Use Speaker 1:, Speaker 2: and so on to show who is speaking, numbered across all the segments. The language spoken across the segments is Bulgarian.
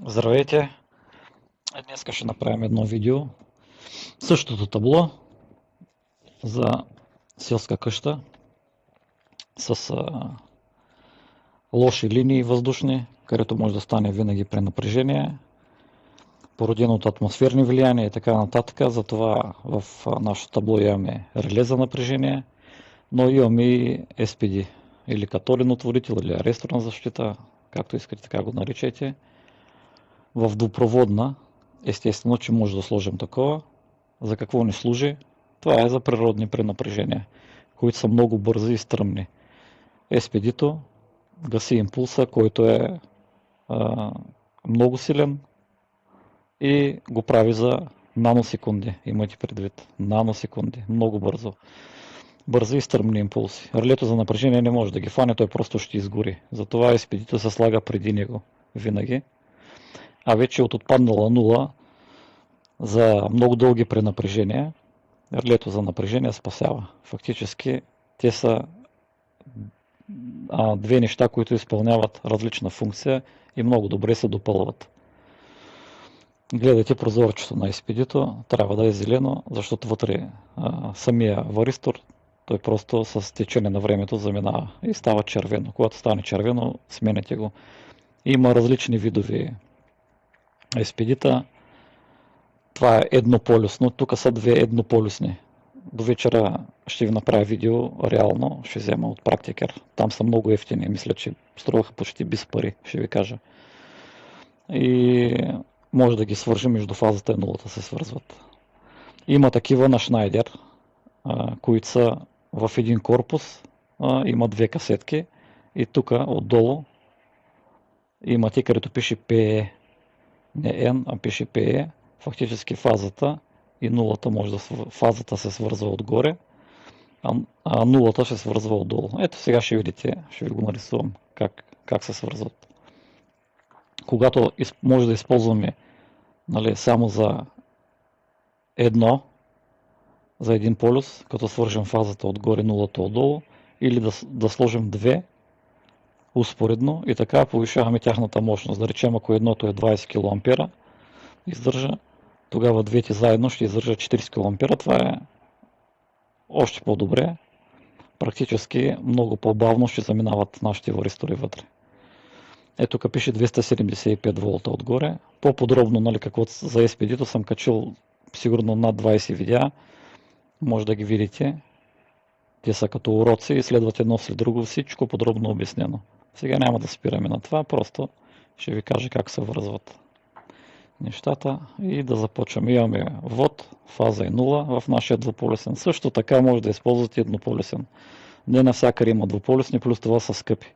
Speaker 1: Здравейте! Днес ще направим едно видео. Същото табло за селска къща с лоши линии въздушни, където може да стане винаги пренапрежение, породено от атмосферни влияния и така нататък. Затова в нашото табло имаме реле за напрежение, но имаме и SPD или катоден отводител или аресторна защита, както искате така го наричайте. В двупроводна, естествено, че може да сложим такова. За какво ни служи? Това е за природни пренапрежения, които са много бързи и стръмни. SPD-то гаси импулса, който е много силен и го прави за наносекунди. Имайте предвид. Наносекунди. Много бързо. Бързи и стръмни импулси. Релето за напрежение не може да ги фане, той просто ще изгори. Затова SPD-то се слага преди него винаги. А вече от отпаднала нула за много дълги пренапрежения, релето за напрежение спасява. Фактически те са две неща, които изпълняват различна функция и много добре се допълват. Гледайте прозорчето на SPD-то, трябва да е зелено, защото вътре самия варистор, той просто с течение на времето заминава и става червено. Когато стане червено, сменяте го. Има различни видови SPD-та. Това е еднополюсно, тук са две еднополюсни. До вечера ще ви направя видео, реално ще взема от Практикер. Там са много ефтини, мисля, че струваха почти без пари, ще ви кажа. И може да ги свържим, между фазата и нулата се свързват. Има такива на Шнайдер, които са в един корпус, има две касетки и тук отдолу имате, където пише PE, не N, а пише PE. Фактически фазата и нулата може да фазата се свързва отгоре, а нулата ще свързва отдолу. Ето сега ще видите, ще ви го нарисувам как се свързват. Когато може да използваме само за един полюс, като свържем фазата отгоре, нулата отдолу, или да сложим две успоредно и така повишаваме тяхната мощност. Да речем, ако едното е 20 кА издържа, тогава двете заедно ще издържат 40 кА. Това е още по-добре. Практически много по-бавно ще заминават нашите варистори вътре. Ето тук пише 275 волта отгоре. По-подробно, какво за SPD-то съм качил сигурно над 20 видеа. Може да ги видите. Те са като уроци и следват едно след друго, всичко подробно обяснено. Сега няма да спираме на това, просто ще ви кажа как се връзват нещата и да започваме. Имаме ввод, фаза и нула в нашия двуполюсен. Също така може да използвате еднополюсен. Не навсякъде има двуполюсни, плюс това са скъпи.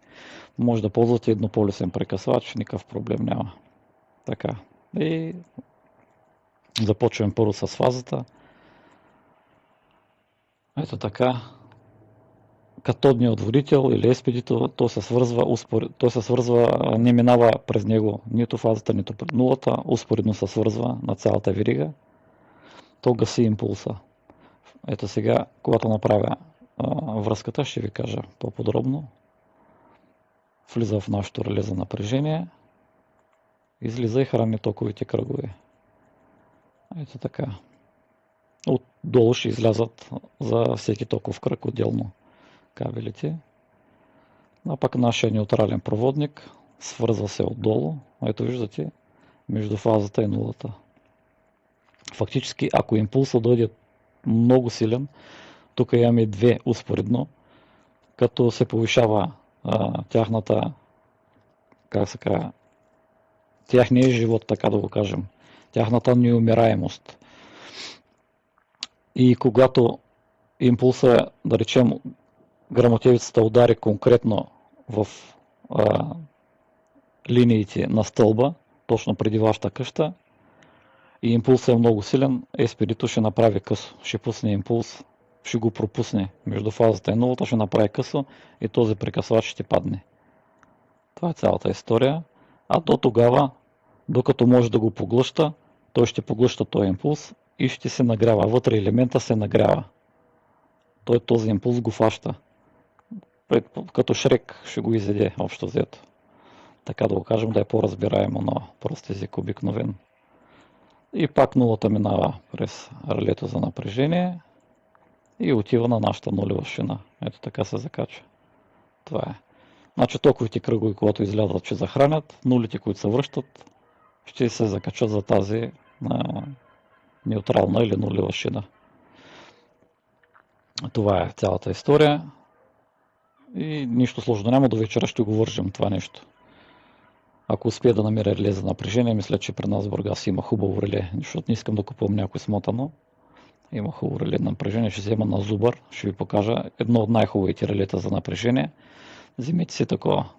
Speaker 1: Може да ползвате еднополюсен прекъсвач, никакъв проблем няма. Така. И започваме първо с фазата. Ето така. Катодният отводител или SPD-то, той се свързва, не минава през него нито фазата, нито пред нулата, успоредно се свързва на цялата верига. То гаси импулса. Ето сега, когато направя връзката, ще ви кажа по-подробно. Влиза в нашото реле за напрежение, излиза и храни токовите кръгове. Ето така. Отдолу ще излязат за всеки токов кръг отделно кабелите. А пък нашия неутрален проводник свързва се отдолу. Ето виждате, между фазата и нулата. Фактически, ако импулсът дойде много силен, тук имаме две успоредно, като се повишава тяхната, тяхния живот, така да го кажем, тяхната неумираемост. И когато импулса, да речем, грамотевицата удари конкретно в линиите на стълба, точно преди вашата къща, и импулсът е много силен, SPD-то ще направи късо, ще пусне импулс, ще го пропусне между фазата и нулата, ще направи късо и този прекъсвач ще падне. Това е цялата история. А до тогава, докато може да го поглъща, той ще поглъща този импулс и ще се нагрява. Вътре елемента се нагрява. Този импулс го фаща. Като Шрек ще го изяде общо взето. така да го кажем, да е по-разбираемо на прост език обикновен. И пак нулата минава през релето за напрежение и отива на нашата нулева шина. Ето така се закача. Това е. Значи токовите кръгове, когато излязат, ще захранят, нулите, които се връщат, ще се закачат за тази неутрална или нулева шина. Това е цялата история и нищо сложно няма, до вечера ще го вържим това нещо. Ако успея да намеря реле за напрежение, мисля, че при нас в Бургас има хубаво реле, защото не искам да купувам някой смотано. Има хубаво реле на напрежение, ще взема на Зубър, ще ви покажа едно от най-хубавите релета за напрежение. Вземете си такова.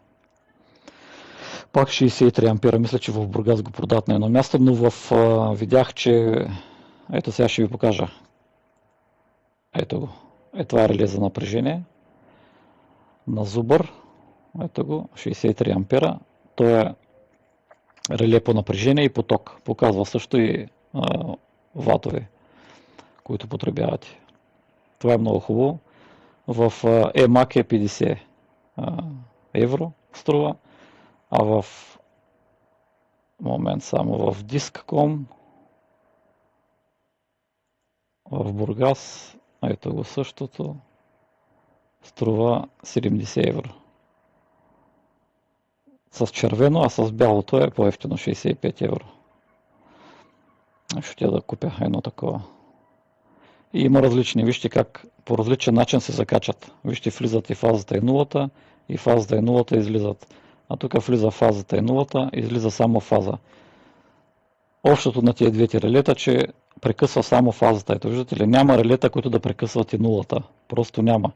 Speaker 1: Пак 63 ампера, мисля, че в Бургас го продават на едно място, но видях, че ето сега ще ви покажа. Ето го. Това е реле за напрежение на Зубър. Ето го, 63 ампера. То е реле по напрежение и поток. Показва също и ватове, които потребявате. Това е много хубаво. В EMAG е 50 евро струва, а в момент само в Disc.com в Бургас, ето го същото, струва 70 евро. С червено, а с бялото е по-ефтино 65 евро. Ще да купя едно такова. И има различни, вижте как по различен начин се закачат. Вижте, влизат и фазата и нулата, и фазата и нулата излизат. А тук влиза фазата и нулата, излиза само фаза. Общото на тия двете релета, че прекъсва само фазата. Ето виждате ли, няма релета, които да прекъсват и нулата. Просто няма.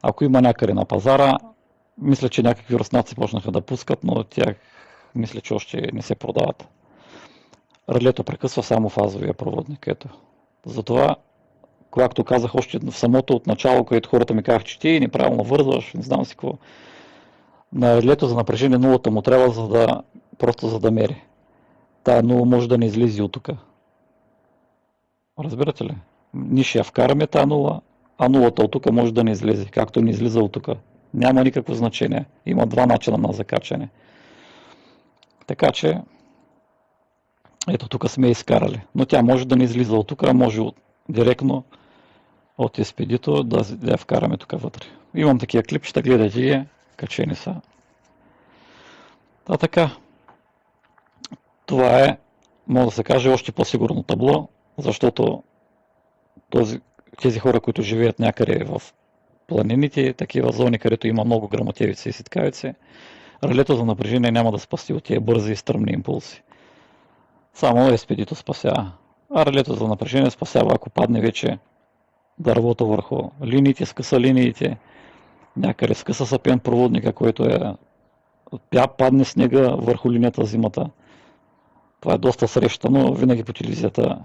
Speaker 1: Ако има някъде на пазара, мисля, че някакви руснаци почнаха да пускат, но тях мисля, че още не се продават. Релето прекъсва само фазовия проводник. Ето. Затова, както казах още в самото от начало, където хората ми казаха, че ти неправилно вързваш, не знам си какво. На релето за напрежение нулата му трябва просто за да мери. Тая нула може да не излезе от тук. Разбирате ли? Ние ще я вкараме тая нула, а нулата от тук може да не излезе, както не излиза от тук. Няма никакво значение. Има два начина на закачане. Така че, ето тук сме изкарали. Но тя може да не излиза от тук, а може директно от изпедито да я вкараме тук вътре. Имам такива клипчета, гледайте ги, качени са. Така. Това е, може да се каже, още по-сигурно табло, защото тези хора, които живеят някъде в планините, такива зони, където има много грамотевици и ситкавици, релето за напрежение няма да спаси от тия бързи и стръмни импулси. Само SPD-то спасява. А релето за напрежение спасява, ако падне вече дървото върху линиите, скъса линиите, някъде скъса сапен проводника, който падне снега върху линията зимата. Това е доста срещано, винаги по телевизията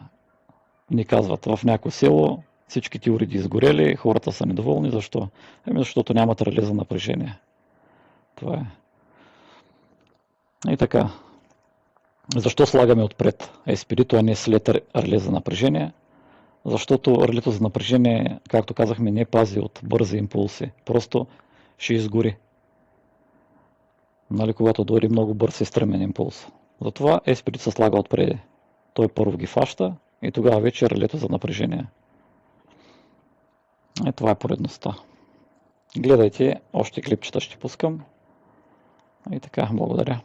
Speaker 1: ни казват в някое село, всичките уреди изгорели, хората са недоволни. Защо? Защото нямат реле за напрежение. Това е. И така. Защо слагаме отпред SPD-то, а не след реле за напрежение? Защото релето за напрежение, както казахме, не пази от бързи импулси. Просто ще изгори. Нали, когато дойде много бърз и стръмен импулс. Затова SPD се слага отпреди. Той първо ги фаща и тогава вече релето за напрежение. Това е поредността. Гледайте, още клипчета ще пускам. И така, благодаря.